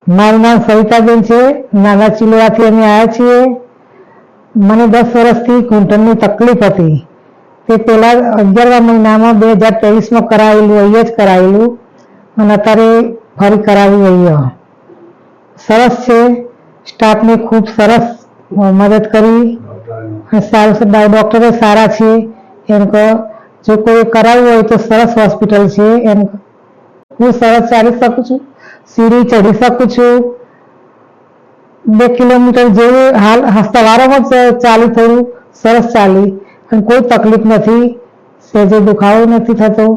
મારું નામ સવિતાબેન છે, નાના ચિલોડાથી અમે આવ્યા છીએ। મને 10 વર્ષથી ઘૂંટણની તકલીફ હતી। તે પહેલા 11મા મહિનામાં 2023માં કરાવેલું, અહીંયા જ કરાવેલું અને અત્યારે ફરી કરાવ્યું અહીંયા। સરસ છે, સ્ટાફને ખૂબ સરસ મદદ કરી, સારું ડોક્ટરો સારા છે। એમ કહો જો કોઈ કરાવવું હોય તો સરસ હોસ્પિટલ છે। એમ હું સરસ ચાલી શકું છું, સીડી ચડી શકું છું। 2 કિલોમીટર જેવું હાલ સવારમાં જ ચાલી, થોડું સરસ ચાલી અને કોઈ તકલીફ નથી, સેજે દુખાવો નથી થતો।